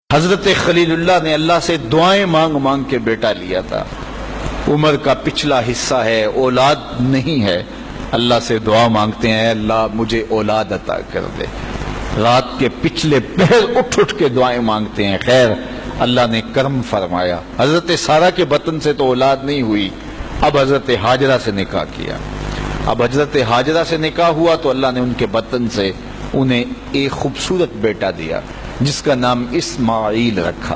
حضرت خلیل اللہ نے اللہ سے دعائیں مانگ مانگ کے بیٹا لیا تھا. عمر کا پچھلا حصہ ہے، اولاد نہیں ہے. اللہ سے دعا مانگتے ہیں، اللہ مجھے اولاد عطا کر دے. رات کے پچھلے پہر اٹھ اٹھ کے دعائیں مانگتے ہیں. خیر اللہ نے کرم فرمایا. حضرت سارہ کے بطن سے تو اولاد نہیں ہوئی، اب حضرت ہاجرہ سے نکاح کیا. اب حضرت ہاجرہ سے نکاح ہوا تو اللہ نے ان کے بطن سے انہیں ایک خوبصورت بیٹا دیا جس کا نام اسماعیل رکھا.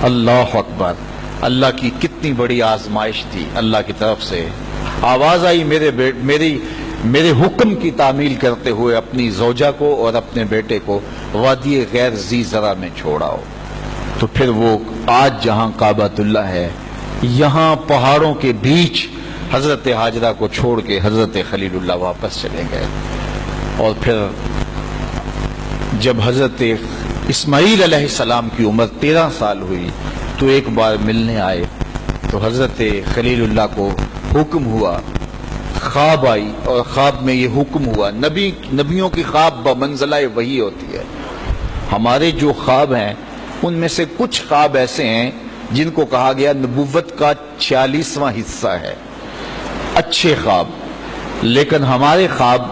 اللہ اکبر! اللہ کی کتنی بڑی آزمائش تھی. اللہ کی طرف سے آواز آئی، میرے حکم کی تعمیل کرتے ہوئے اپنی زوجہ کو اور اپنے بیٹے کو وادی غیر ذی زرع میں چھوڑاؤ. تو پھر وہ آج جہاں کعبۃ اللہ ہے، یہاں پہاڑوں کے بیچ حضرت ہاجرہ کو چھوڑ کے حضرت خلیل اللہ واپس چلے گئے. اور پھر جب حضرت اسماعیل علیہ السلام کی عمر 13 سال ہوئی تو ایک بار ملنے آئے. تو حضرت خلیل اللہ کو حکم ہوا، خواب آئی اور خواب میں یہ حکم ہوا. نبیوں کی خواب بمنزلہ وحی ہوتی ہے. ہمارے جو خواب ہیں ان میں سے کچھ خواب ایسے ہیں جن کو کہا گیا نبوت کا 46واں حصہ ہے، اچھے خواب. لیکن ہمارے خواب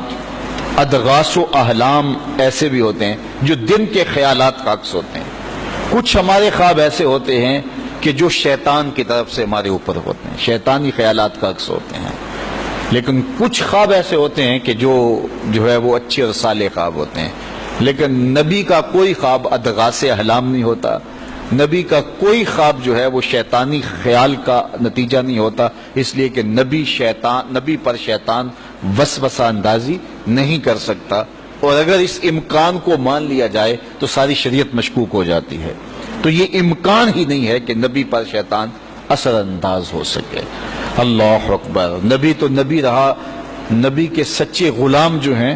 ادغاث و احلام ایسے بھی ہوتے ہیں جو دن کے خیالات کا عکس ہوتے ہیں. کچھ ہمارے خواب ایسے ہوتے ہیں کہ جو شیطان کی طرف سے ہمارے اوپر ہوتے ہیں، شیطانی خیالات کا عکس ہوتے ہیں. لیکن کچھ خواب ایسے ہوتے ہیں کہ جو ہے وہ اچھے اور صالح خواب ہوتے ہیں. لیکن نبی کا کوئی خواب ادغاث احلام نہیں ہوتا. نبی کا کوئی خواب جو ہے وہ شیطانی خیال کا نتیجہ نہیں ہوتا، اس لیے کہ نبی پر شیطان وسوسہ اندازی نہیں کر سکتا. اور اگر اس امکان کو مان لیا جائے تو ساری شریعت مشکوک ہو جاتی ہے. تو یہ امکان ہی نہیں ہے کہ نبی پر شیطان اثر انداز ہو سکے. اللہ اکبر! نبی تو نبی رہا. نبی کے سچے غلام جو ہیں،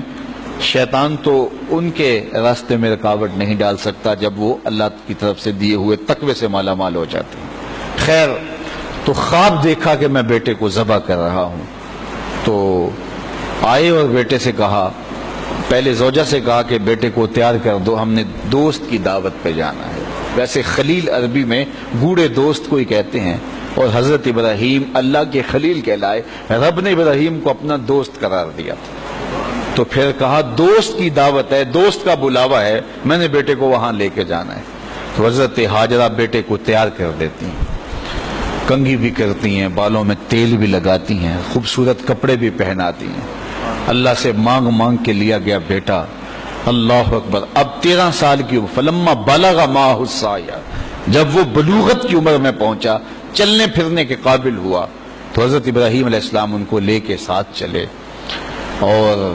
شیطان تو ان کے راستے میں رکاوٹ نہیں ڈال سکتا جب وہ اللہ کی طرف سے دیے ہوئے تقوی سے مالا مال ہو جاتے ہیں. خیر، تو خواب دیکھا کہ میں بیٹے کو ذبح کر رہا ہوں. تو آئے اور بیٹے سے کہا، پہلے زوجہ سے کہا کہ بیٹے کو تیار کر دو، ہم نے دوست کی دعوت پہ جانا ہے. ویسے خلیل عربی میں گوڑے دوست کو ہی کہتے ہیں، اور حضرت ابراہیم اللہ کے خلیل کہلائے. رب نے ابراہیم کو اپنا دوست قرار دیا. تو پھر کہا دوست کی دعوت ہے، دوست کا بلاوا ہے، میں نے بیٹے کو وہاں لے کے جانا ہے. تو حضرت ہاجرہ بیٹے کو تیار کر دیتی ہیں، کنگھی بھی کرتی ہیں، بالوں میں تیل بھی لگاتی ہیں، خوبصورت کپڑے بھی پہناتی ہیں. اللہ سے مانگ مانگ کے لیا گیا بیٹا. اللہ اکبر! اب 13 سال کی عمر، فلما بلغ معہ السعی، جب وہ بلوغت کی عمر میں پہنچا، چلنے پھرنے کے قابل ہوا، تو حضرت ابراہیم علیہ السلام ان کو لے کے ساتھ چلے. اور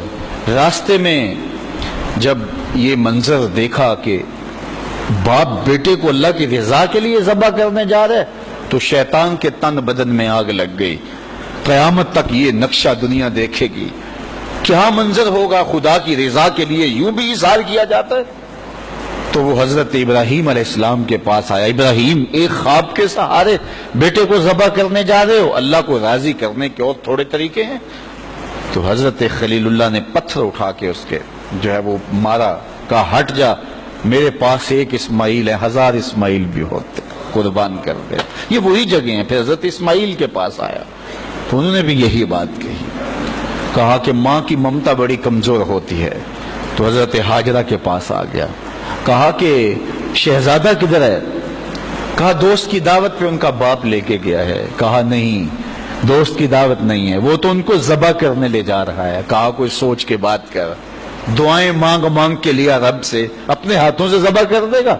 راستے میں جب یہ منظر دیکھا کہ باپ بیٹے کو اللہ کی رضا کے لیے ذبح کرنے جا رہے، تو شیطان کے تن بدن میں آگ لگ گئی. قیامت تک یہ نقشہ دنیا دیکھے گی، کیا منظر ہوگا. خدا کی رضا کے لیے یوں بھی اظہار کیا جاتا ہے. تو وہ حضرت ابراہیم علیہ السلام کے پاس آیا. ابراہیم، ایک خواب کے سہارے بیٹے کو ذبح کرنے جا رہے ہو، اللہ کو راضی کرنے کے اور تھوڑے طریقے ہیں. تو حضرت خلیل اللہ نے پتھر اٹھا کے اس کے جو ہے وہ مارا، کہا ہٹ جا، میرے پاس ایک اسماعیل ہے، 1000 اسماعیل بھی ہوتے، قربان کر دے. یہ وہی جگہ ہیں. پھر حضرت اسماعیل کے پاس آیا تو انہوں نے بھی یہی بات کہی، کہا کہ ماں کی ممتا بڑی کمزور ہوتی ہے. تو حضرت ہاجرہ کے پاس آ گیا، کہا کہ شہزادہ کدھر ہے؟ کہا دوست کی دعوت پہ ان کا باپ لے کے گیا ہے. کہا نہیں، دوست کی دعوت نہیں ہے، وہ تو ان کو ذبح کرنے لے جا رہا ہے. کہا کوئی سوچ کے بات کر، دعائیں مانگ مانگ کے لیا رب سے، اپنے ہاتھوں سے ذبح کر دے گا؟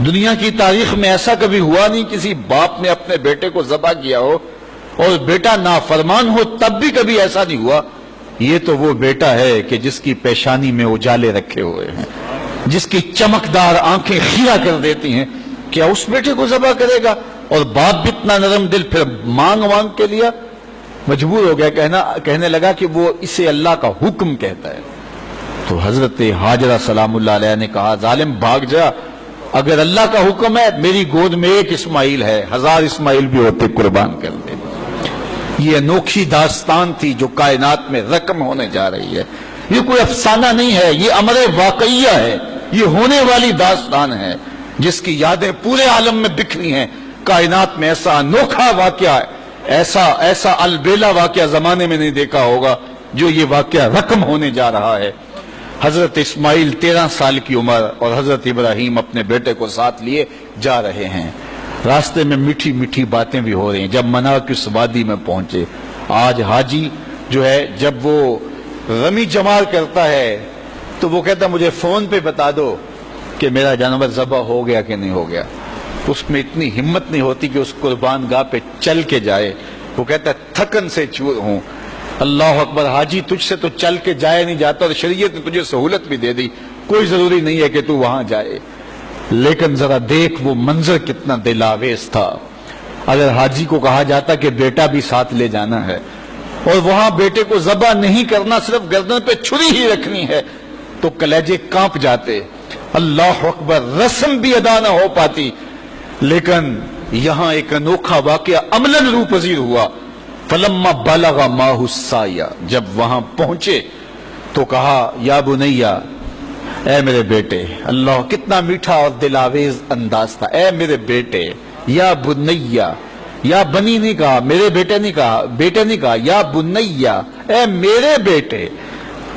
دنیا کی تاریخ میں ایسا کبھی ہوا نہیں کسی باپ نے اپنے بیٹے کو ذبح کیا ہو اور بیٹا نافرمان ہو، تب بھی کبھی ایسا نہیں ہوا. یہ تو وہ بیٹا ہے کہ جس کی پیشانی میں اجالے رکھے ہوئے ہیں، جس کی چمکدار آنکھیں خیرہ کر دیتی ہیں. کیا اس بیٹے کو ذبح کرے گا؟ اور باپ بھی اتنا نرم دل، پھر مانگ مانگ کے لیا. مجبور ہو گیا، کہنے لگا کہ وہ اسے اللہ کا حکم کہتا ہے. تو حضرت ہاجرہ سلام اللہ علیہ نے کہا ظالم بھاگ جا، اگر اللہ کا حکم ہے میری گود میں ایک اسماعیل ہے، 1000 اسماعیل بھی ہوتے قربان کر دے. یہ انوکھی داستان تھی جو کائنات میں رقم ہونے جا رہی ہے. یہ کوئی افسانہ نہیں ہے، یہ امر واقعیہ ہے، یہ ہونے والی داستان ہے. جس کی یادیں پورے عالم میں بکھری ہیں. کائنات میں ایسا انوکھا واقعہ ہے، ایسا البیلا واقعہ زمانے میں نہیں دیکھا ہوگا جو یہ واقعہ رقم ہونے جا رہا ہے. حضرت اسماعیل 13 سال کی عمر اور حضرت ابراہیم اپنے بیٹے کو ساتھ لیے جا رہے ہیں. راستے میں میٹھی میٹھی باتیں بھی ہو رہی ہیں. جب مناکس وادی میں پہنچے، آج حاجی جو ہے جب وہ رمی جمار کرتا ہے تو وہ کہتا مجھے فون پہ بتا دو کہ میرا جانور ذبح ہو گیا کہ نہیں ہو گیا. اس میں اتنی ہمت نہیں ہوتی کہ اس قربان گاہ پہ چل کے جائے. وہ کہتا ہے تھکن سے چور ہوں. اللہ اکبر، حاجی تجھ سے تو چل کے جائے نہیں جاتا، اور شریعت نے تجھے سہولت بھی دے دی، کوئی ضروری نہیں ہے کہ تو وہاں جائے. لیکن ذرا دیکھ وہ منظر کتنا دل آویز تھا. اگر حاجی کو کہا جاتا کہ بیٹا بھی ساتھ لے جانا ہے اور وہاں بیٹے کو ذبح نہیں کرنا، صرف گردن پہ چھری ہی رکھنی ہے، تو کلیجے کانپ جاتے. اللہ اکبر، رسم بھی ادا نہ ہو پاتی. لیکن یہاں ایک انوکھا واقعہ عملاً روح پذیر ہوا. فلما بلغ ماہ السعی، جب وہاں پہنچے تو کہا یا بنیا، اے میرے بیٹے. اللہ کتنا میٹھا اور دلاویز انداز تھا. اے میرے بیٹے، یا بنیا، یا بنی نہیں کہا، میرے بیٹے نہیں کہا، بیٹے نہیں کہا، یا بنیا، اے میرے بیٹے.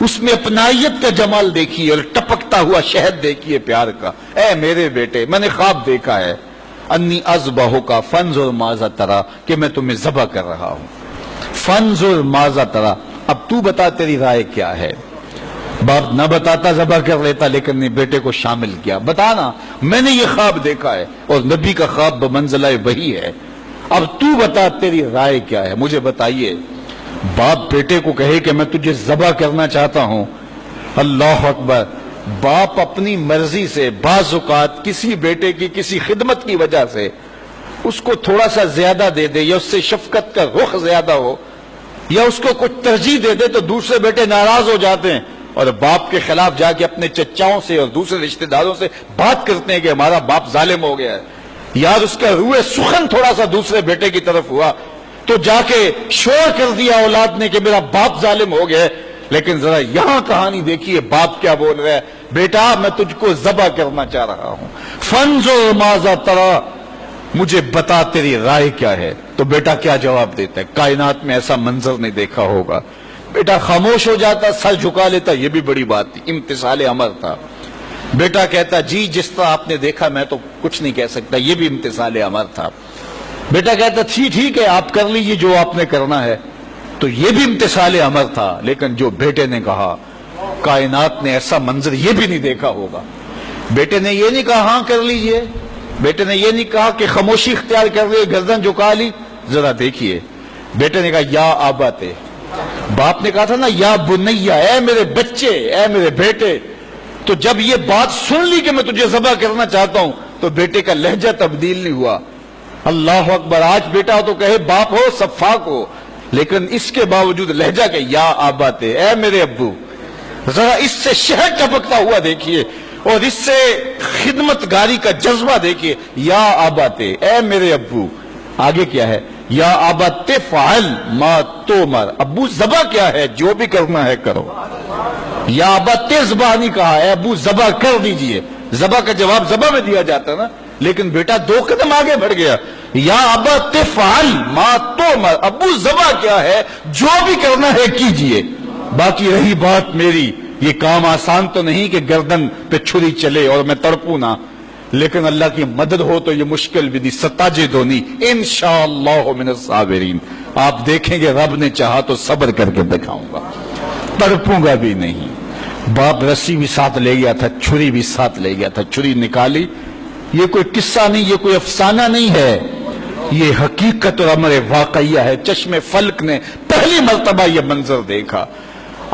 اس میں اپنائیت کا جمال دیکھیے اور ٹپکتا ہوا شہد دیکھیے پیار کا. اے میرے بیٹے، میں نے خواب دیکھا ہے، انی اذبحک فانظر ماذا تری، کہ میں تمہیں ذبح کر رہا ہوں. فانظر ماذا تری، اب تو بتا تیری رائے کیا ہے. باپ نہ بتاتا ذبح کر لیتا، لیکن نے بیٹے کو شامل کیا. بتانا، میں نے یہ خواب دیکھا ہے اور نبی کا خواب بمنزلہ وحی ہے. اب تو بتا تیری رائے کیا ہے، مجھے بتائیے. باپ بیٹے کو کہے کہ میں تجھے ذبح کرنا چاہتا ہوں. اللہ اکبر، باپ اپنی مرضی سے بعض اوقات کسی بیٹے کی کسی خدمت کی وجہ سے اس کو تھوڑا سا زیادہ دے دے، یا اس سے شفقت کا رخ زیادہ ہو، یا اس کو کچھ ترجیح دے دے، تو دوسرے بیٹے ناراض ہو جاتے ہیں اور باپ کے خلاف جا کے اپنے چچاؤں سے اور دوسرے رشتہ داروں سے بات کرتے ہیں کہ ہمارا باپ ظالم ہو گیا ہے. یار اس کا روح سخن تھوڑا سا دوسرے بیٹے کی طرف ہوا تو جا کے شور کر دیا اولاد نے کہ میرا باپ ظالم ہو گیا ہے. لیکن ذرا یہاں کہانی دیکھیے، باپ کیا بول رہا ہے، بیٹا میں تجھ کو ذبح کرنا چاہ رہا ہوں. فانظر ماذا تری، مجھے بتا تیری رائے کیا ہے. تو بیٹا کیا جواب دیتا ہے؟ کائنات میں ایسا منظر نہیں دیکھا ہوگا. بیٹا خاموش ہو جاتا، سر جھکا لیتا، یہ بھی بڑی بات تھی، امتثال امر تھا. بیٹا کہتا جی جس طرح آپ نے دیکھا میں تو کچھ نہیں کہہ سکتا، یہ بھی امتثال امر تھا. بیٹا کہتا ٹھیک ہے آپ کر لیجیے جو آپ نے کرنا ہے، تو یہ بھی امتثال امر تھا. لیکن جو بیٹے نے کہا، کائنات نے ایسا منظر یہ بھی نہیں دیکھا ہوگا. بیٹے نے یہ نہیں کہا ہاں کر لیجیے، بیٹے نے یہ نہیں کہا کہ خاموشی اختیار کر لی، گردن جھکا لی. ذرا دیکھیے، بیٹے نے کہا یا آباتے. باپ نے کہا تھا نا یا بنیا، اے میرے بچے، اے میرے بیٹے. تو جب یہ بات سن لی کہ میں تجھے ذبح کرنا چاہتا ہوں تو بیٹے کا لہجہ تبدیل نہیں ہوا. اللہ اکبر، آج بیٹا ہو تو کہے باپ ہو سفاک ہو، لیکن اس کے باوجود لہجہ کہ یا آباتے، اے میرے ابو. ذرا اس سے شہد ٹپکتا ہوا دیکھیے اور اس سے خدمت گاری کا جذبہ دیکھیے. یا آباتے، اے میرے ابو. آگے کیا ہے؟ یا آبات فعل ما تؤمر، ابو ذبح کیا ہے، جو بھی کرنا ہے کرو. یا آبات ذبح نہیں کہا، اے ابو ذبح کر دیجئے. ذبح کا جواب ذبح میں دیا جاتا نا، لیکن بیٹا 2 قدم آگے بڑھ گیا. یا آبات فعل ما تؤمر، ابو ذبح کیا ہے، جو بھی کرنا ہے کیجئے. باقی رہی بات میری، یہ کام آسان تو نہیں کہ گردن پہ چھری چلے اور میں تڑپوں نہ، لیکن اللہ کی مدد ہو تو یہ مشکل بھی نہیں، ستاجدونی انشاءاللہ من الصابرین. آپ دیکھیں گے رب نے چاہا تو صبر کر کے دکھاؤں گا، تڑپوں گا بھی نہیں. باپ رسی بھی ساتھ لے گیا تھا، چھری بھی ساتھ لے گیا تھا. چھری نکالی، یہ کوئی قصہ نہیں، یہ کوئی افسانہ نہیں ہے، یہ حقیقت اور امر واقعیہ ہے. چشم فلک نے پہلی مرتبہ یہ منظر دیکھا.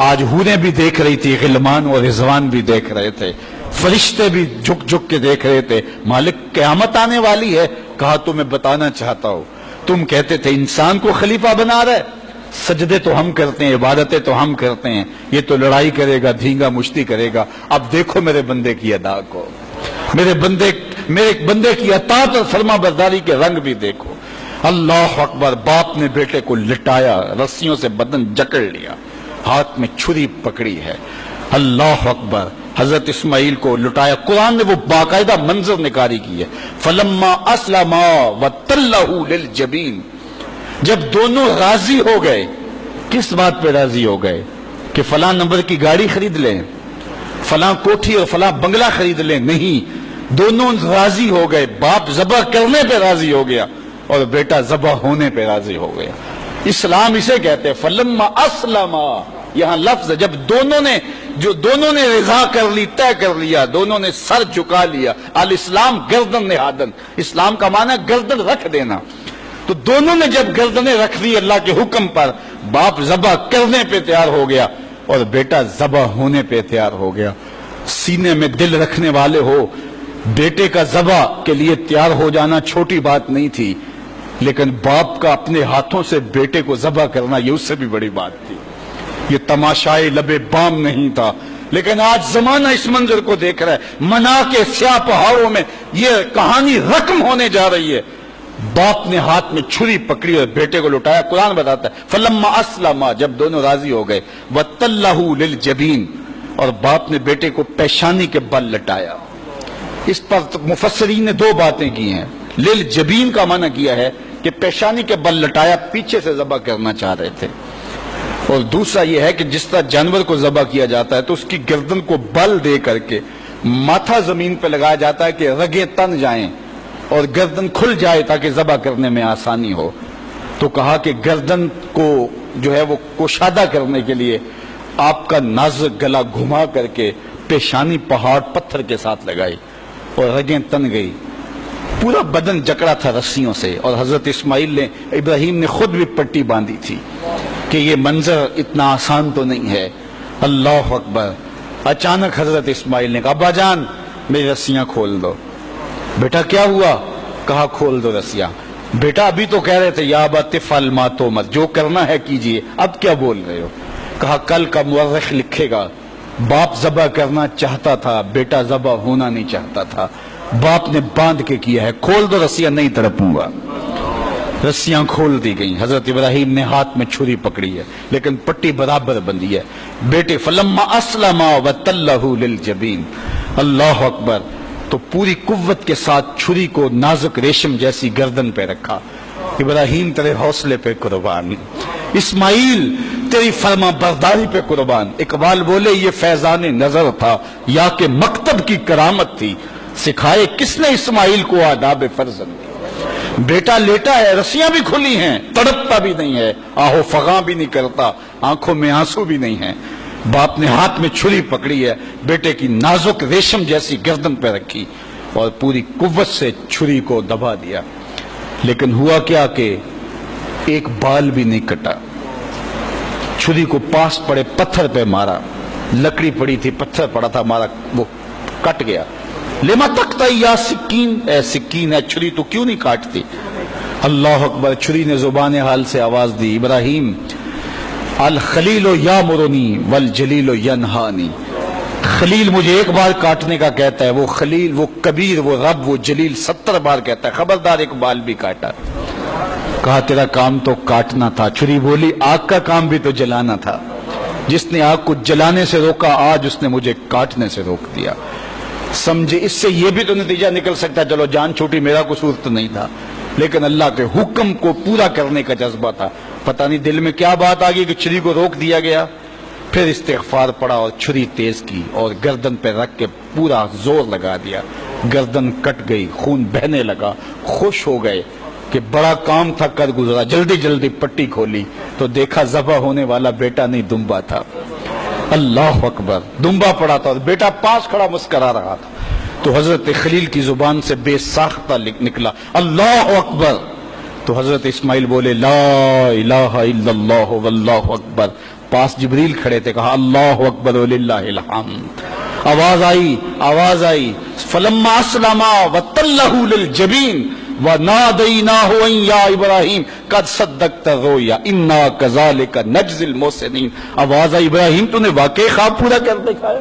آج حوریں بھی دیکھ رہی تھی، غلمان اور رضوان بھی دیکھ رہے تھے، فرشتے بھی جھک جھک کے دیکھ رہے تھے. مالک قیامت آنے والی ہے. کہا تمہیں بتانا چاہتا ہوں، تم کہتے تھے انسان کو خلیفہ بنا رہے، سجدے تو ہم کرتے ہیں، عبادتیں تو ہم کرتے ہیں، یہ تو لڑائی کرے گا، دھینگا مشتی کرے گا. اب دیکھو میرے بندے کی ادا کو، میرے بندے کی اطاعت اور فرما برداری کے رنگ بھی دیکھو. اللہ اکبر. باپ نے بیٹے کو لٹایا، رسیوں سے بدن جکڑ لیا، ہاتھ میں چھری پکڑی ہے. اللہ اکبر. حضرت اسماعیل کو لٹایا. قرآن نے وہ باقاعدہ منظر نگاری کی ہے. فلما اسلما وتلہ للجبین، جب دونوں راضی ہو گئے. کس بات پہ راضی ہو گئے؟ کہ فلاں نمبر کی گاڑی خرید لیں، فلاں کوٹھی اور فلاں بنگلہ خرید لیں. نہیں، دونوں راضی ہو گئے. باپ ذبح کرنے پہ راضی ہو گیا اور بیٹا ذبح ہونے پہ راضی ہو گیا. اسلام اسے کہتے ہیں فلما اسلما. یہاں لفظ جب دونوں نے رضا کر لی، طے کر لیا، دونوں نے سر جھکا لیا. الاسلام گردن نہادن، اسلام کا معنی ہے گردن رکھ دینا. تو دونوں نے جب گردنیں رکھ دی اللہ کے حکم پر، باپ ذبح کرنے پہ تیار ہو گیا اور بیٹا ذبح ہونے پہ تیار ہو گیا. سینے میں دل رکھنے والے ہو، بیٹے کا ذبح کے لیے تیار ہو جانا چھوٹی بات نہیں تھی، لیکن باپ کا اپنے ہاتھوں سے بیٹے کو ذبح کرنا یہ اس سے بھی بڑی بات تھی. یہ تماشائے لبے بام نہیں تھا. لیکن آج زمانہ اس منظر کو دیکھ رہا ہے. منا کے سیاہ پہاڑوں میں یہ کہانی رقم ہونے جا رہی ہے. باپ نے ہاتھ میں چھری پکڑی اور بیٹے کو لٹایا. قرآن بتاتا ہے فلما اسلما، جب دونوں راضی ہو گئے. وتلہ للجبین، اور باپ نے بیٹے کو پیشانی کے بل لٹایا. اس پر مفسرین نے دو باتیں کی ہیں. للجبین کا معنی کیا ہے کہ پیشانی کے بل لٹایا، پیچھے سے ذبح کرنا چاہ رہے تھے. اور دوسرا یہ ہے کہ جس طرح جانور کو ذبح کیا جاتا ہے تو اس کی گردن کو بل دے کر کے ماتھا زمین پہ لگایا جاتا ہے کہ رگیں تن جائیں اور گردن کھل جائے تاکہ ذبح کرنے میں آسانی ہو. تو کہا کہ گردن کو جو ہے وہ کشادہ کرنے کے لیے آپ کا نازک گلا گھما کر کے پیشانی پہاڑ پتھر کے ساتھ لگائی اور رگیں تن گئی. پورا بدن جکڑا تھا رسیوں سے. اور حضرت ابراہیم نے خود بھی پٹی باندھی تھی کہ یہ منظر اتنا آسان تو نہیں ہے. اللہ اکبر. اچانک حضرت اسماعیل نے کہا ابا جان میری رسیاں کھول دو. بیٹا کیا ہوا؟ کہا کھول دو رسیاں. بیٹا ابھی تو کہہ رہے تھے یا ابا تفعل ما تؤمر، جو کرنا ہے کیجئے، اب کیا بول رہے ہو؟ کہا کل کا مورخ لکھے گا باپ ذبح کرنا چاہتا تھا، بیٹا ذبح ہونا نہیں چاہتا تھا. باپ نے باندھ کے کیا ہے. کھول دو رسیاں، نہیں تڑپوں گا. رسیاں کھول دی گئیں. حضرت ابراہیم نے ہاتھ میں چھری پکڑی ہے لیکن پٹی برابر بندھی ہے. بیٹے فلما اسلما وتلہ للجبین. اللہ اکبر. تو پوری قوت کے ساتھ چھری کو نازک ریشم جیسی گردن پہ رکھا. ابراہیم تیرے حوصلے پہ قربان، اسماعیل تیری فرما برداری پہ قربان. اقبال بولے یہ فیضان نظر تھا یا کہ مکتب کی کرامت تھی، سکھائے کس نے اسماعیل کو آداب فرزند. بیٹا لیٹا ہے، رسیاں بھی کھلی ہیں، تڑپتا بھی نہیں ہے، آہو فغاں بھی نہیں کرتا، آنکھوں میں آنسو بھی نہیں ہے. باپ نے ہاتھ میں چھری پکڑی ہے، بیٹے کی نازک ریشم جیسی گردن پہ رکھی اور پوری قوت سے چھری کو دبا دیا. لیکن ہوا کیا کہ ایک بال بھی نہیں کٹا. چھری کو پاس پڑے پتھر پہ مارا. لکڑی پڑی تھی، پتھر پڑا تھا، مارا، وہ کٹ گیا. لما تقطع یا سکین، اے سکین ہے چھری تو کیوں نہیں کاٹتی؟ اللہ اکبر. چھری نے زبان حال سے آواز دی ابراہیم الخلیل یامرنی والجلیل ینہانی. خلیل مجھے ایک بار کاٹنے کا کہتا ہے، وہ خلیل، وہ کبیر، وہ رب، وہ جلیل 70 بار کہتا ہے خبردار ایک بال بھی کاٹا. کہا تیرا کام تو کاٹنا تھا. چھری بولی آگ کا کام بھی تو جلانا تھا. جس نے آگ کو جلانے سے روکا آج اس نے مجھے کاٹنے سے روک دیا. سمجھے اس سے یہ بھی تو نتیجہ نکل سکتا ہے چلو جان چھوٹی، میرا قصور تو نہیں تھا، لیکن اللہ کے حکم کو پورا کرنے کا جذبہ تھا. پتہ نہیں دل میں کیا بات آ گئی کہ چھری کو روک دیا گیا. پھر استغفار پڑا اور چھری تیز کی اور گردن پہ رکھ کے پورا زور لگا دیا. گردن کٹ گئی، خون بہنے لگا. خوش ہو گئے کہ بڑا کام تھا کر گزرا. جلدی جلدی پٹی کھولی تو دیکھا ذبح ہونے والا بیٹا نہیں دمبا تھا. اللہ اکبر. دمبا پڑا تھا اور بیٹا پاس کھڑا مسکرا رہا تھا. تو حضرت خلیل کی زبان سے بے ساختہ نکلا اللہ اکبر. تو حضرت اسماعیل بولے لا الہ الا اللہ واللہ اکبر. پاس جبریل کھڑے تھے، کہا اللہ اکبر وللہ الحمد. آواز آئی فلما اسلما وتلہ للجبین ونادیناہ ان یا ابراہیم قد صدقت الرؤیا انا کذالک نجزی المحسنین. آواز آئی ابراہیم تو نے واقعی خواب پورا کر دکھایا.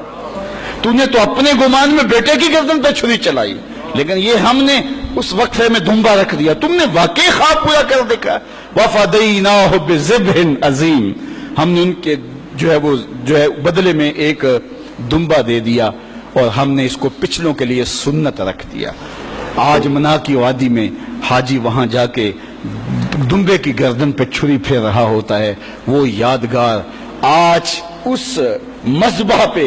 تو نے تو اپنے گمان میں بیٹے کی گردن پہ چھری چلائی، لیکن یہ ہم نے اس وقفے میں دمبا رکھ دیا. تم نے واقعی خواب پورا کر دکھا. وفدیناہ بذبح عظیم. ہم نے ان کے جو ہے بدلے میں ایک دمبا دے دیا اور ہم نے اس کو پچھلوں کے لیے سنت رکھ دیا. آج منا کی وادی میں حاجی وہاں جا کے دمبے کی گردن پہ چھری پھیر رہا ہوتا ہے. وہ یادگار آج اس مذبح پہ،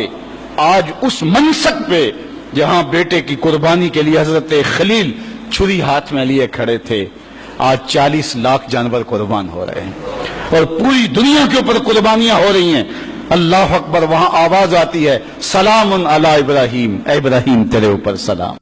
آج اس منصب پہ جہاں بیٹے کی قربانی کے لیے حضرت خلیل چھری ہاتھ میں لیے کھڑے تھے، آج 40 لاکھ جانور قربان ہو رہے ہیں اور پوری دنیا کے اوپر قربانیاں ہو رہی ہیں. اللہ اکبر. وہاں آواز آتی ہے سلام علی ابراہیم، اے ابراہیم تیرے اوپر سلام.